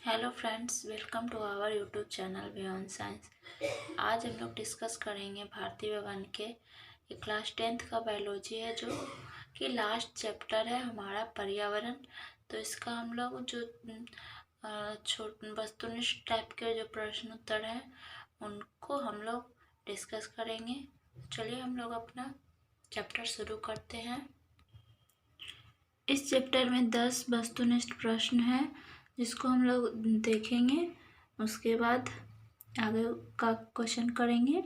Hello friends, welcome to our YouTube channel beyond science. आज हम लोग डिस्कस करेंगे भारतीय विज्ञान के क्लास 10th का बायोलॉजी है, जो कि लास्ट चैप्टर है हमारा पर्यावरण। तो इसका हम लोग जो वस्तुनिष्ठ टाइप के जो प्रश्न उत्तर हैं उनको हम लोग डिस्कस करेंगे। चलिए हम लोग अपना चैप्टर शुरू करते हैं। इस चैप्टर में 10 वस्तुनिष्ठ प्रश्न हैं जिसको हम लोग देखेंगे। उसके बाद आगे का क्वेश्चन करेंगे।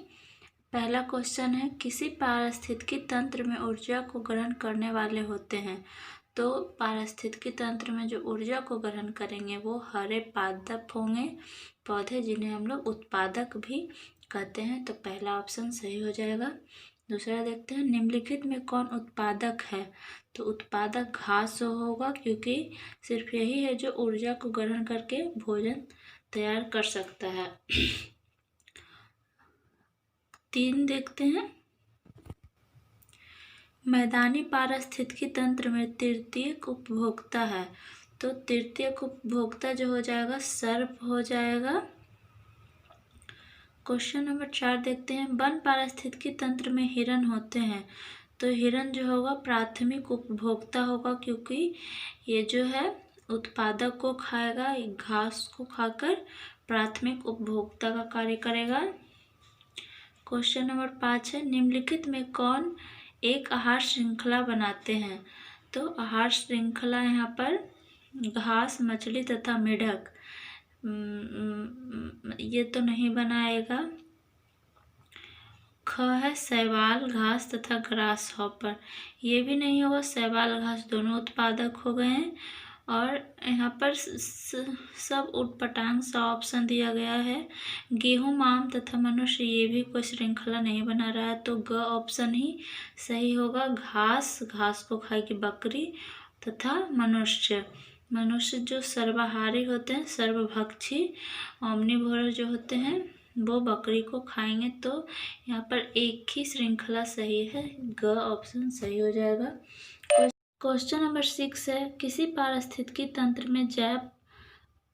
पहला क्वेश्चन है, किसी पारिस्थितिकी तंत्र में ऊर्जा को ग्रहण करने वाले होते हैं। तो पारिस्थितिकी तंत्र में जो ऊर्जा को ग्रहण करेंगे वो हरे पादप होंगे, पौधे, जिन्हें हम लोग उत्पादक भी कहते हैं। तो पहला ऑप्शन सही हो जाएगा। दूसरा देखते हैं, निम्नलिखित में कौन उत्पादक है। तो उत्पादक घास होगा, क्योंकि सिर्फ यही है जो ऊर्जा को ग्रहण करके भोजन तैयार कर सकता है। 3 देखते हैं, मैदानी पारिस्थितिकी तंत्र में तृतीयक उपभोक्ता है। तो तृतीयक उपभोक्ता जो हो जाएगा सर्प हो जाएगा। क्वेश्चन नंबर 4 देखते हैं, वन पारिस्थितिकी तंत्र में हिरण होते हैं। तो हिरण जो होगा प्राथमिक उपभोक्ता होगा, क्योंकि ये जो है उत्पादक को खाएगा, घास को खाकर प्राथमिक उपभोक्ता का कार्य करेगा। क्वेश्चन नंबर 5 है, निम्नलिखित में कौन एक आहार श्रृंखला बनाते हैं। तो आहार श्रृंखला यहाँ पर घास, मछली तथा मेढक, ये तो नहीं बनाएगा। ख है शैवाल, घास तथा ग्रास हॉपर, ये भी नहीं होगा। शैवाल घास दोनों उत्पादक हो गए हैं। और यहाँ पर सब उटपटांग सा ऑप्शन दिया गया है। गेहूं, आम तथा मनुष्य, ये भी कोई श्रृंखला नहीं बना रहा है। तो ग ऑप्शन ही सही होगा। घास को खाएगी बकरी, तथा मनुष्य जो सर्वाहारी होते हैं, सर्वभक्षी ओमनिवोरर जो होते हैं, वो बकरी को खाएंगे। तो यहाँ पर एक ही श्रृंखला सही है, ग ऑप्शन सही हो जाएगा। क्वेश्चन नंबर 6 है, किसी पारिस्थितिकी तंत्र में जैव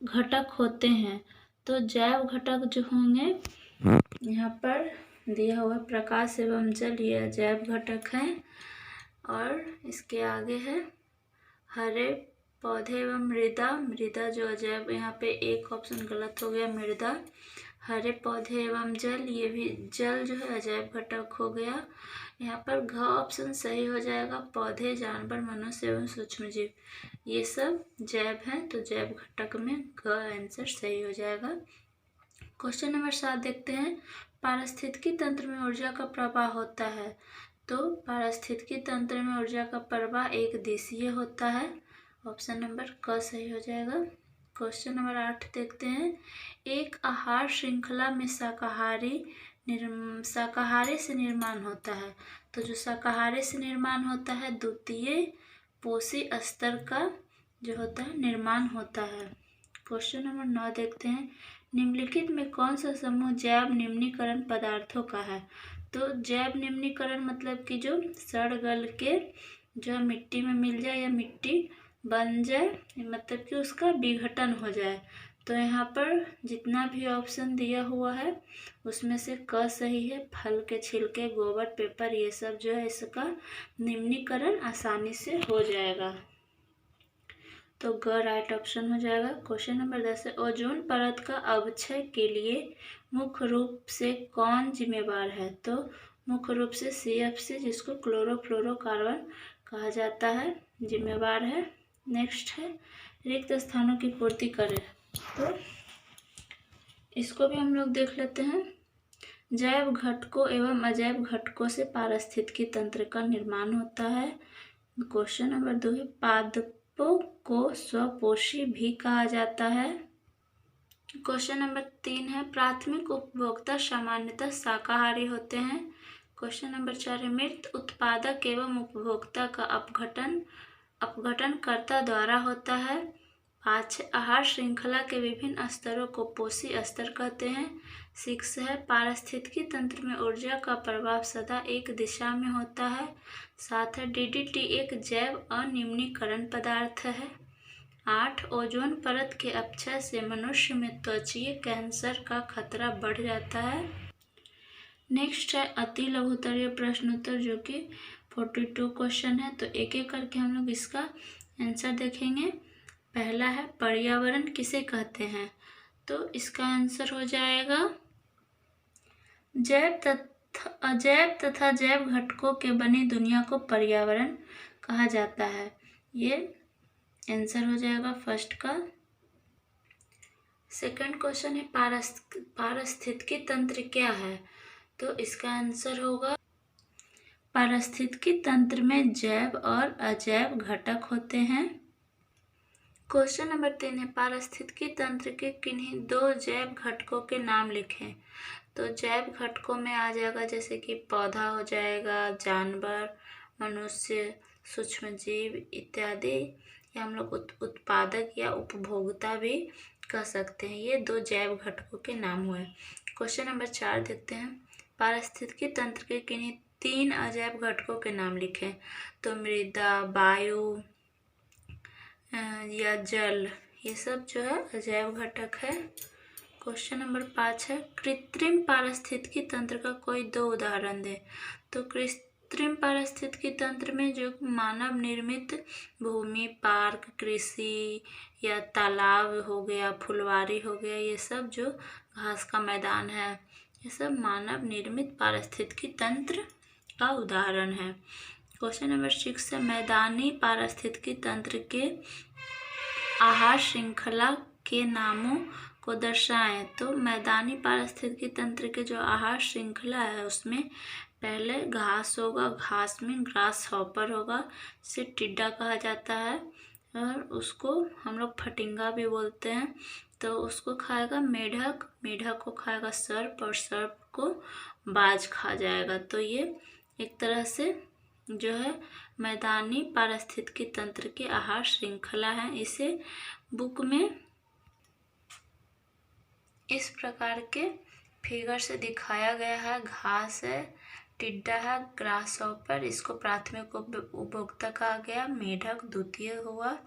घटक होते हैं। तो जैव घटक जो होंगे यहाँ पर दिया हुआ प्रकाश एवं जल, ये जैव घटक हैं। और इसके आगे है हरे पौधे एवं मृदा जो अजैव, यहाँ पे एक ऑप्शन गलत हो गया, मृदा। हरे पौधे एवं जल, ये भी जल जो है अजैव घटक हो गया। यहाँ पर घ ऑप्शन सही हो जाएगा। पौधे, जानवर, मनुष्य एवं सूक्ष्मजीव, ये सब जैव हैं। तो जैव घटक में घ आंसर सही हो जाएगा। क्वेश्चन नंबर 7 देखते हैं, पारिस्थितिकी तंत्र में ऊर्जा का प्रवाह होता है। तो पारिस्थितिकी तंत्र में ऊर्जा का प्रवाह एक दिशीय होता है। ऑप्शन नंबर क सही हो जाएगा। क्वेश्चन नंबर 8 देखते हैं, एक आहार श्रृंखला में शाकाहारी से निर्माण होता है। तो जो शाकाहारी से निर्माण होता है, द्वितीय पोषी स्तर का जो होता है निर्माण होता है। क्वेश्चन नंबर 9 देखते हैं, निम्नलिखित में कौन सा समूह जैव निम्नीकरण पदार्थों का है। तो जैव निम्नीकरण मतलब कि जो सड़ गल के जो मिट्टी में मिल जाए या मिट्टी बन जाए, मतलब कि उसका विघटन हो जाए। तो यहाँ पर जितना भी ऑप्शन दिया हुआ है उसमें से क सही है। फल के छिलके, गोबर, पेपर, ये सब जो है इसका निम्नीकरण आसानी से हो जाएगा। तो ग राइट ऑप्शन हो जाएगा। क्वेश्चन नंबर 10 है, ओजोन परत का अवक्षय के लिए मुख्य रूप से कौन जिम्मेवार है। तो मुख्य रूप से CFC, जिसको क्लोरोफ्लोरोकार्बन कहा जाता है, जिम्मेवार है। नेक्स्ट है, रिक्त स्थानों की पूर्ति करें। तो इसको भी हम लोग देख लेते हैं। जैव घटकों एवं अजैव घटकों से पारिस्थितिकी तंत्र का निर्माण होता है। क्वेश्चन नंबर 2 है, पादपों को स्वपोषी भी कहा जाता है। क्वेश्चन नंबर 3 है, प्राथमिक उपभोक्ता सामान्यतः शाकाहारी होते हैं। क्वेश्चन नंबर 4 है, मृत उत्पादक एवं उपभोक्ता का अपघटनकर्ता द्वारा होता है। 5 आहार श्रृंखला के विभिन्न स्तरों को पोषी स्तर कहते हैं। 6 है, पारिस्थितिकी तंत्र में ऊर्जा का प्रवाह सदा एक दिशा में होता है। 7 है, DDT एक जैव अनिम्नीकरण पदार्थ है। 8 ओजोन परत के अपक्षय से मनुष्य में त्वचीय कैंसर का खतरा बढ़ जाता है। नेक्स्ट है अति लघुत्तरीय प्रश्नोत्तर, जो कि 42 क्वेश्चन है। तो एक एक करके हम लोग इसका आंसर देखेंगे। पहला है पर्यावरण किसे कहते हैं? तो इसका आंसर हो जाएगा अजैव तथा जैव घटकों के बनी दुनिया को पर्यावरण कहा जाता है। ये आंसर हो जाएगा फर्स्ट का। सेकंड क्वेश्चन है पारिस्थितिकी तंत्र क्या है? तो इसका आंसर होगा पारिस्थितिकी तंत्र में जैव और अजैव घटक होते हैं। क्वेश्चन नंबर 3 है पारिस्थितिकी तंत्र के किन्हीं 2 जैव घटकों के नाम लिखें। तो जैव घटकों में आ जाएगा जैसे कि पौधा हो जाएगा, जानवर, मनुष्य, सूक्ष्म जीव इत्यादि, या हम लोग उत्पादक या उपभोक्ता भी कह सकते हैं। ये 2 जैव घटकों के नाम हुए। क्वेश्चन नंबर 4 देखते हैं पारिस्थितिकी तंत्र के किन्हीं 3 अजैव घटकों के नाम लिखें। तो मृदा, वायु या जल, ये सब जो है अजैव घटक है। क्वेश्चन नंबर 5 है कृत्रिम पारिस्थितिकी तंत्र का कोई 2 उदाहरण दे। तो कृत्रिम पारिस्थितिकी तंत्र में जो मानव निर्मित भूमि, पार्क, कृषि या तालाब हो गया, फुलवारी हो गया, ये सब जो घास का मैदान है, ये सब मानव निर्मित पारिस्थितिकी तंत्र का उदाहरण है। क्वेश्चन नंबर 6 है मैदानी पारिस्थितिकी तंत्र के आहार श्रृंखला के नामों को दर्शाएं। तो मैदानी पारिस्थितिकी तंत्र के जो आहार श्रृंखला है उसमें पहले घास होगा, घास में ग्रास हॉपर होगा, इसे टिड्डा कहा जाता है, और उसको हम लोग फटिंगा भी बोलते हैं। तो उसको खाएगा मेढक, मेढक को खाएगा सर्प, और सर्प को बाज खा जाएगा। तो ये एक तरह से जो है मैदानी पारिस्थितिकी तंत्र की आहार श्रृंखला है। इसे बुक में इस प्रकार के फिगर से दिखाया गया है। घास है, टिड्डा है, ग्रास हॉपर, इसको प्राथमिक उपभोक्ता कहा गया, मेढक द्वितीय हुआ,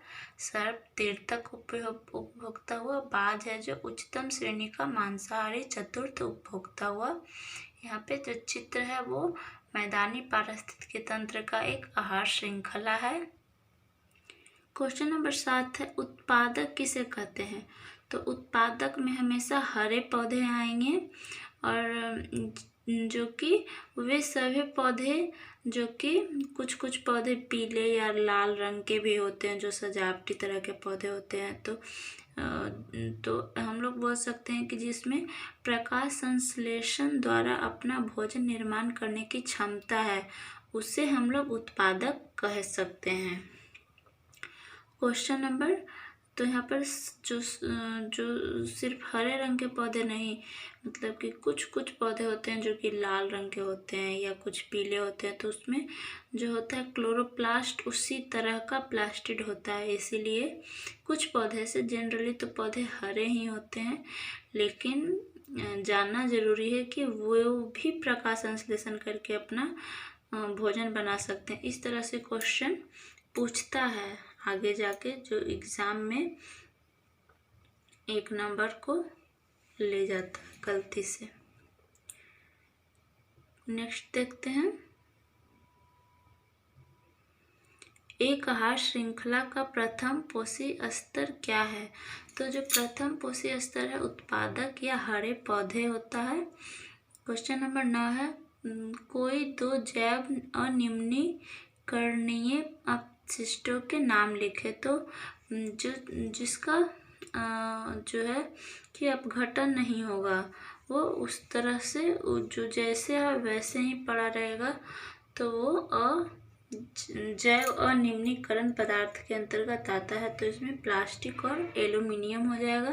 सर्प तृतीयक उपभोक्ता हुआ, बाज है जो उच्चतम श्रेणी का मांसाहारी चतुर्थ उपभोक्ता हुआ। यहाँ पे जो चित्र है वो मैदानी पारिस्थितिकी तंत्र का एक आहार श्रृंखला है। क्वेश्चन नंबर 7 है उत्पादक किसे कहते हैं। तो उत्पादक में हमेशा हरे पौधे आएंगे, और जो कि वे सभी पौधे जो कि कुछ पौधे पीले या लाल रंग के भी होते हैं, जो सजावटी तरह के पौधे होते हैं। तो हम लोग बोल सकते हैं कि जिसमें प्रकाश संश्लेषण द्वारा अपना भोजन निर्माण करने की क्षमता है, उसे हम लोग उत्पादक कह सकते हैं। क्वेश्चन नंबर, तो यहाँ पर जो सिर्फ हरे रंग के पौधे नहीं, मतलब कि कुछ पौधे होते हैं जो कि लाल रंग के होते हैं या कुछ पीले होते हैं, तो उसमें जो होता है क्लोरोप्लास्ट उसी तरह का प्लास्टिड होता है। इसीलिए कुछ पौधे से, जनरली तो पौधे हरे ही होते हैं, लेकिन जानना जरूरी है कि वो भी प्रकाश संश्लेषण करके अपना भोजन बना सकते हैं। इस तरह से क्वेश्चन पूछता है आगे जाके, जो एग्ज़ाम में 1 नंबर को ले जाता है गलती से। नेक्स्ट देखते हैं एक आहार श्रृंखला का प्रथम पोषी स्तर क्या है। तो जो प्रथम पोषी स्तर है उत्पादक या हरे पौधे होता है। क्वेश्चन नंबर 9 है कोई 2 जैव अनिम्नीकरणीय अपशिष्टों के नाम लिखे। तो जिसका जो है कि अपघटन नहीं होगा, वो उस तरह से जो जैसे है वैसे ही पड़ा रहेगा, तो वो जैव अनिम्नीकरण पदार्थ के अंतर्गत आता है। तो इसमें प्लास्टिक और एल्यूमिनियम हो जाएगा।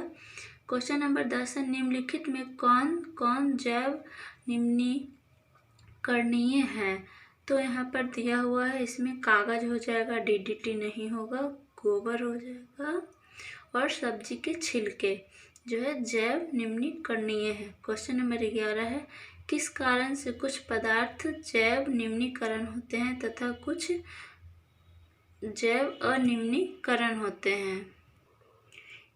क्वेश्चन नंबर 10 है निम्नलिखित में कौन कौन जैव निम्नीकरणीय है। तो यहाँ पर दिया हुआ है, इसमें कागज हो जाएगा, DDT नहीं होगा, गोबर हो जाएगा, और सब्जी के छिलके जो है जैव निम्नीकरणीय है। क्वेश्चन नंबर 11 है किस कारण से कुछ पदार्थ जैव निम्नीकरण होते हैं तथा कुछ जैव अनिम्नीकरण होते हैं।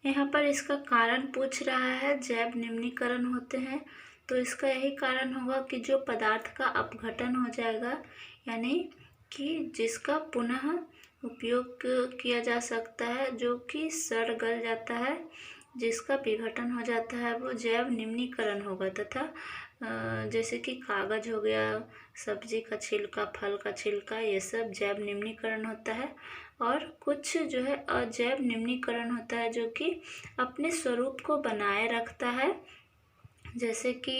यहाँ पर इसका कारण पूछ रहा है, जैव निम्नीकरण होते हैं, तो इसका यही कारण होगा कि जो पदार्थ का अपघटन हो जाएगा, यानी कि जिसका पुनः उपयोग किया जा सकता है, जो कि सड़ गल जाता है, जिसका विघटन हो जाता है, वो जैव निम्नीकरण होगा। तथा जैसे कि कागज हो गया, सब्जी का छिलका, फल का छिलका, ये सब जैव निम्नीकरण होता है। और कुछ जो है अजैव निम्नीकरण होता है, जो कि अपने स्वरूप को बनाए रखता है। जैसे कि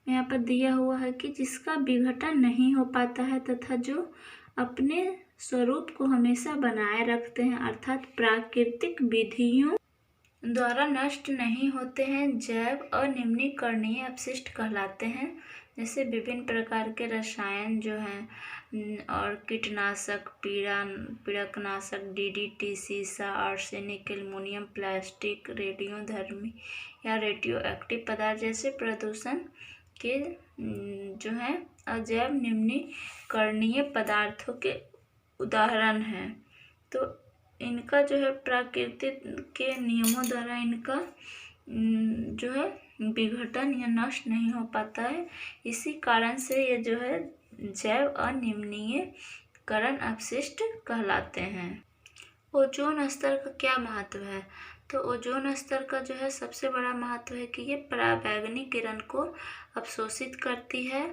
यहाँ पर दिया हुआ है कि जिसका विघटन नहीं हो पाता है तथा जो अपने स्वरूप को हमेशा बनाए रखते हैं, अर्थात प्राकृतिक विधियों द्वारा नष्ट नहीं होते हैं, जैव अनिम्नीकरणीय अपशिष्ट कहलाते हैं। जैसे विभिन्न प्रकार के रसायन जो हैं और कीटनाशक, पीड़कनाशक, डीडीटी, सीसा, आर्सेनिक, एल्युमिनियम, प्लास्टिक, रेडियोधर्मी या रेडियो एक्टिव पदार्थ जैसे प्रदूषण के जो हैं अजैव निम्नीकरणीय पदार्थों के उदाहरण हैं। तो इनका जो है प्राकृतिक के नियमों द्वारा इनका जो है विघटन या नष्ट नहीं हो पाता है। इसी कारण से ये जो है जैव अनिम्नीयकरण अपशिष्ट कहलाते हैं। ओजोन स्तर का क्या महत्व है? तो ओजोन स्तर का जो है सबसे बड़ा महत्व है कि ये पराबैंगनी किरण को अवशोषित करती है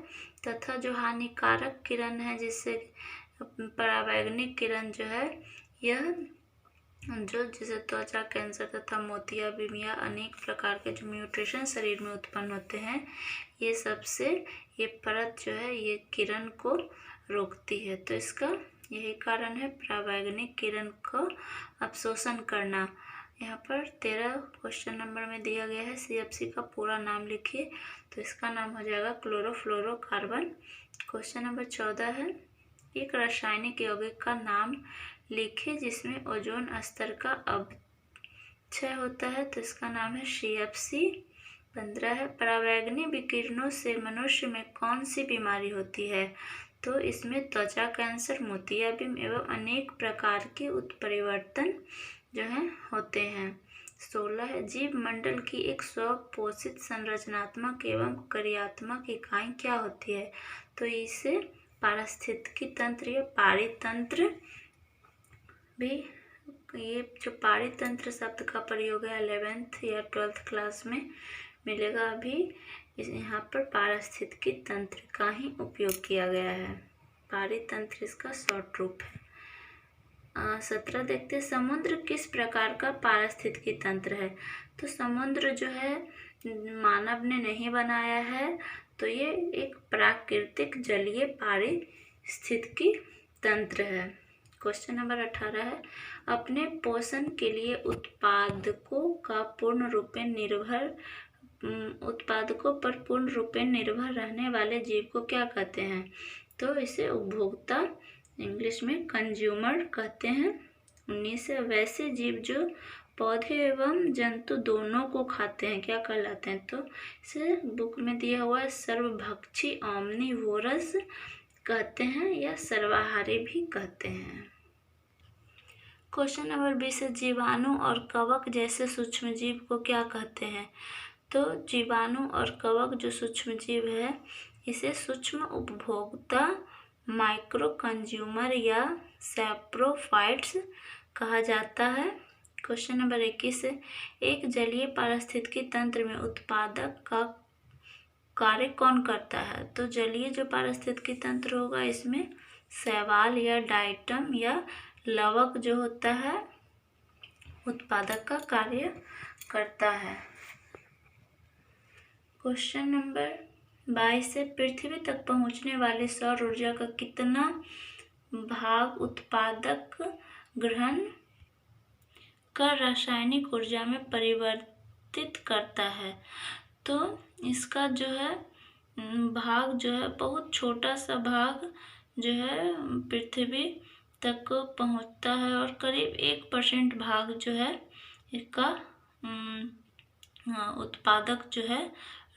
तथा जो हानिकारक किरण है, जिससे पराबैंगनी किरण जो है यह जिसे त्वचा कैंसर तथा मोतियाबिंद या अनेक प्रकार के जो म्यूटेशन शरीर में उत्पन्न होते हैं, ये सबसे ये परत जो है ये किरण को रोकती है। तो इसका यही कारण है पराबैंगनी किरण को अवशोषण करना। यहाँ पर 13 क्वेश्चन नंबर में दिया गया है, CFC का पूरा नाम लिखिए। तो इसका नाम हो जाएगा क्लोरोफ्लोरोकार्बन। क्वेश्चन नंबर 14 है, एक रासायनिक यौगिक का नाम लिखे जिसमें ओजोन स्तर का अपक्षय होता है। तो इसका नाम है CFC। 15 है, पराबैंगनी विकिरणों से मनुष्य में कौन सी बीमारी होती है? तो इसमें त्वचा कैंसर, मोतियाबिंद एवं अनेक प्रकार के उत्परिवर्तन जो है होते हैं। 16 है, जीव मंडल की एक स्वपोषित संरचनात्मक एवं क्रियात्मक इकाई क्या होती है? तो इसे पारिस्थितिकी तंत्र या पारितंत्र भी, ये जो पारितंत्र शब्द का प्रयोग है 11th या 12th क्लास में मिलेगा। अभी यहाँ पर पारिस्थितिकी तंत्र का ही उपयोग किया गया है। पारितंत्र इसका शॉर्ट रूप है। 17 देखते हैं, समुद्र किस प्रकार का पारिस्थितिकी तंत्र है? तो समुद्र जो है मानव ने नहीं बनाया है, तो ये एक प्राकृतिक जलीय पारिस्थितिकी तंत्र है। क्वेश्चन नंबर 18 है, अपने पोषण के लिए उत्पादकों पर पूर्ण रूपेण निर्भर रहने वाले जीव को क्या कहते हैं? तो इसे उपभोक्ता, इंग्लिश में कंज्यूमर कहते हैं। 19 है, वैसे जीव जो पौधे एवं जंतु दोनों को खाते हैं क्या कहलाते हैं? तो इसे बुक में दिया हुआ है सर्वभक्षी ओमनिवोरस कहते हैं या सर्वाहारी भी कहते हैं। क्वेश्चन नंबर 20 है, जीवाणु और कवक जैसे सूक्ष्म जीव को क्या कहते हैं? तो जीवाणु और कवक जो सूक्ष्म जीव है, इसे सूक्ष्म उपभोक्ता, माइक्रो कंज्यूमर या सैप्रोफाइट्स कहा जाता है। क्वेश्चन नंबर 21 है, एक जलीय पारिस्थितिकी तंत्र में उत्पादक का कार्य कौन करता है? तो जलीय जो पारिस्थितिकी तंत्र होगा, इसमें शैवाल या डाइटम या लवक जो होता है उत्पादक का कार्य करता है। क्वेश्चन नंबर 22 से, पृथ्वी तक पहुंचने वाली सौर ऊर्जा का कितना भाग उत्पादक ग्रहण कर रासायनिक ऊर्जा में परिवर्तित करता है? तो इसका जो है भाग जो है बहुत छोटा सा भाग जो है पृथ्वी तक पहुंचता है और करीब 1% भाग जो है इसका उत्पादक जो है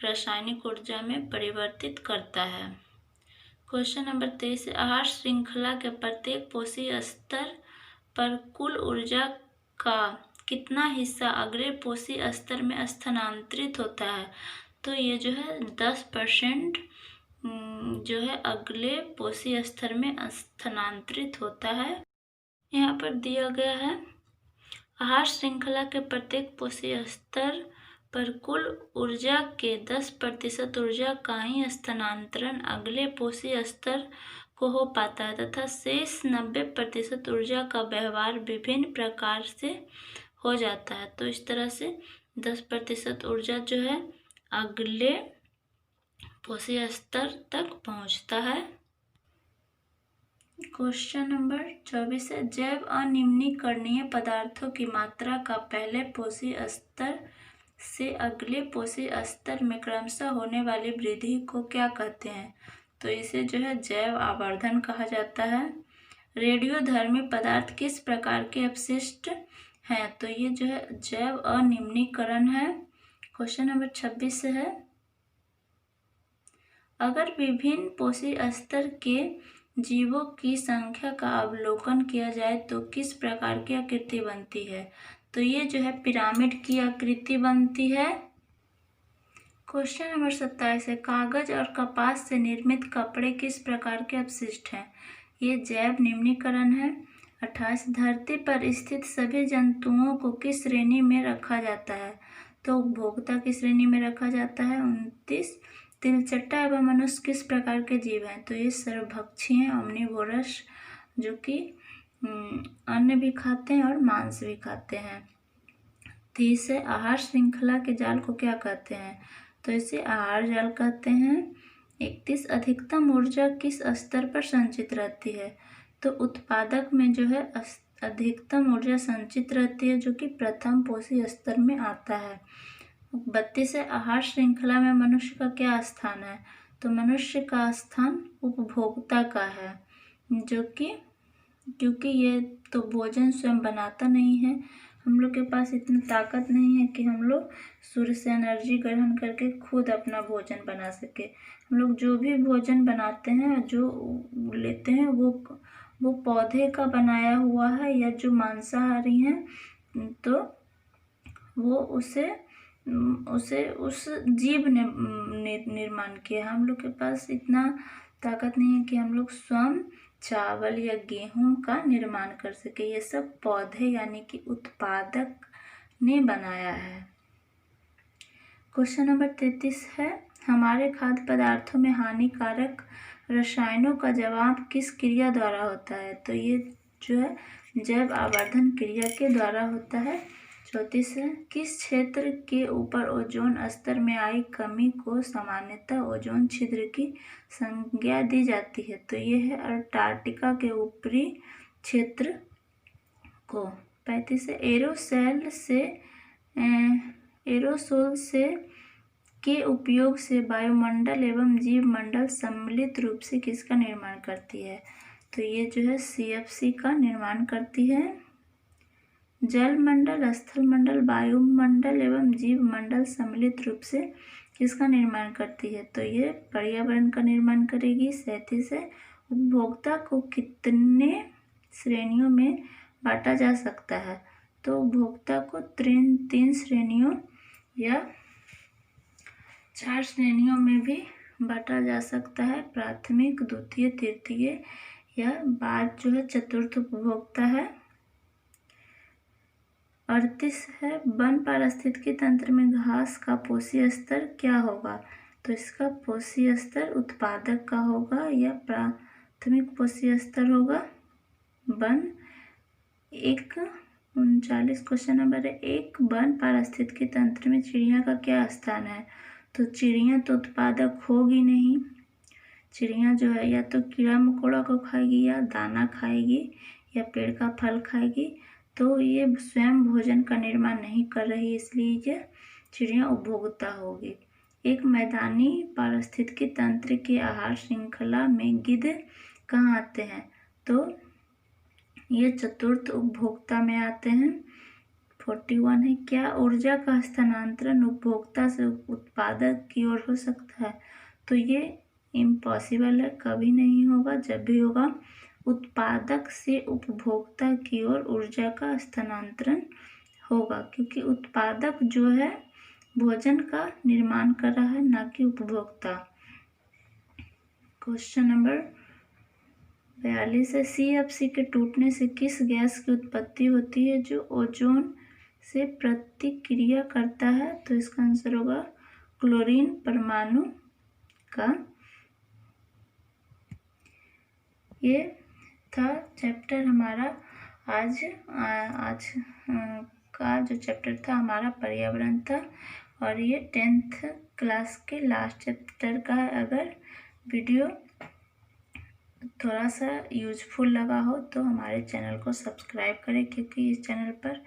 रासायनिक ऊर्जा में परिवर्तित करता है। क्वेश्चन नंबर 23, आहार श्रृंखला के प्रत्येक पोषी स्तर पर कुल ऊर्जा का कितना हिस्सा अगले पोषी स्तर में स्थानांतरित होता है? तो ये जो है 10% जो है अगले पोषी स्तर में स्थानांतरित होता है। यहाँ पर दिया गया है आहार श्रृंखला के प्रत्येक पोषी स्तर पर कुल ऊर्जा के 10% ऊर्जा का ही स्थानांतरण अगले पोषी स्तर को हो पाता है तथा शेष 90% ऊर्जा का व्यवहार विभिन्न प्रकार से हो जाता है। तो इस तरह से 10% ऊर्जा जो है अगले पोषी स्तर तक पहुंचता है। क्वेश्चन नंबर 24 है, जैव अनिम्नीकरणीय पदार्थों की मात्रा का पहले पोषी स्तर से अगले पोषी स्तर में क्रमशः होने वाली वृद्धि को क्या कहते हैं? तो इसे जो है जैव आवर्धन कहा जाता है। रेडियोधर्मी पदार्थ किस प्रकार के अपशिष्ट हैं? तो ये जो है जैव अनिम्नीकरण है। क्वेश्चन नंबर 26 है, अगर विभिन्न पोषी स्तर के जीवों की संख्या का अवलोकन किया जाए तो किस प्रकार की आकृति बनती है? तो ये जो है पिरामिड की आकृति बनती है। क्वेश्चन नंबर 27 है, कागज और कपास से निर्मित कपड़े किस प्रकार के अपशिष्ट हैं? ये जैव निम्नीकरण है। 28, धरती पर स्थित सभी जंतुओं को किस श्रेणी में रखा जाता है? तो उपभोक्ता की श्रेणी में रखा जाता है। 29, तिलचट्टा एवं मनुष्य किस प्रकार के जीव हैं? तो ये सर्वभक्षी हैं, ओमनिवोरस, जो कि अन्न भी खाते हैं और मांस भी खाते हैं। 30 है, आहार श्रृंखला के जाल को क्या कहते हैं? तो इसे आहार जाल कहते हैं। 31, अधिकतम ऊर्जा किस स्तर पर संचित रहती है? तो उत्पादक में जो है अधिकतम ऊर्जा संचित रहती है, जो कि प्रथम पोषी स्तर में आता है। 32 है, आहार श्रृंखला में मनुष्य का क्या स्थान है? तो मनुष्य का स्थान उपभोक्ता का है, जो कि क्योंकि ये तो भोजन स्वयं बनाता नहीं है, हम लोग के पास इतनी ताकत नहीं है कि हम लोग सूर्य से एनर्जी ग्रहण करके खुद अपना भोजन बना सके। हम लोग जो भी भोजन बनाते हैं, जो लेते हैं, वो पौधे का बनाया हुआ है, या जो मांसाहारी हैं तो वो उसे उस जीव ने निर्माण किया। हम लोग के पास इतना ताकत नहीं है कि हम लोग स्वयं चावल या गेहूं का निर्माण कर सके। ये सब पौधे यानी कि उत्पादक ने बनाया है। क्वेश्चन नंबर 33 है, हमारे खाद्य पदार्थों में हानिकारक रसायनों का जवाब किस क्रिया द्वारा होता है? तो ये जो है जैव आवर्धन क्रिया के द्वारा होता है। 34 है, किस क्षेत्र के ऊपर ओजोन स्तर में आई कमी को सामान्यतः ओजोन छिद्र की संज्ञा दी जाती है? तो ये है अंटार्कटिका के ऊपरी क्षेत्र को। 35 है, एरोसोल से के उपयोग से वायुमंडल एवं जीवमंडल सम्मिलित रूप से किसका निर्माण करती है? तो ये जो है CFC का निर्माण करती है। जल मंडल, स्थल मंडल, वायुमंडल एवं जीव मंडल सम्मिलित रूप से किसका निर्माण करती है? तो ये पर्यावरण का निर्माण करेगी। 37 है, उपभोक्ता को कितने श्रेणियों में बांटा जा सकता है? तो उपभोक्ता को तीन श्रेणियों या 4 श्रेणियों में भी बांटा जा सकता है, प्राथमिक, द्वितीय, तृतीय या बाद जो है चतुर्थ उपभोक्ता है। 38 है, वन पारिस्थितिकी तंत्र में घास का पोषी स्तर क्या होगा? तो इसका पोषी स्तर उत्पादक का होगा या प्राथमिक पोषी स्तर होगा वन। 39 क्वेश्चन नंबर है, एक वन पारिस्थितिकी तंत्र में चिड़िया का क्या स्थान है? तो चिड़िया तो उत्पादक होगी नहीं। चिड़िया जो है या तो कीड़ा मकोड़ा को खाएगी या दाना खाएगी या पेड़ का फल खाएगी, तो ये स्वयं भोजन का निर्माण नहीं कर रही, इसलिए ये चिड़िया उपभोक्ता होगी। एक मैदानी पारिस्थितिकी तंत्र के आहार श्रृंखला में गिद्ध कहाँ आते हैं? तो ये चतुर्थ उपभोक्ता में आते हैं। 41 है, क्या ऊर्जा का हस्तांतरण उपभोक्ता से उत्पादक की ओर हो सकता है? तो ये इम्पॉसिबल है, कभी नहीं होगा। जब भी होगा उत्पादक से उपभोक्ता की ओर ऊर्जा का हस्तांतरण होगा, क्योंकि उत्पादक जो है भोजन का निर्माण कर रहा है, ना कि उपभोक्ता। क्वेश्चन नंबर 42 है, CFC के टूटने से किस गैस की उत्पत्ति होती है जो ओजोन से प्रतिक्रिया करता है? तो इसका आंसर होगा क्लोरीन परमाणु का। ये था चैप्टर हमारा आज का जो चैप्टर था हमारा पर्यावरण था, और ये 10th क्लास के लास्ट चैप्टर का। अगर वीडियो थोड़ा सा यूजफुल लगा हो तो हमारे चैनल को सब्सक्राइब करें, क्योंकि इस चैनल पर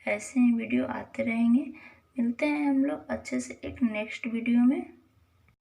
ऐसे ही वीडियो आते रहेंगे। मिलते हैं हम लोग अच्छे से एक नेक्स्ट वीडियो में।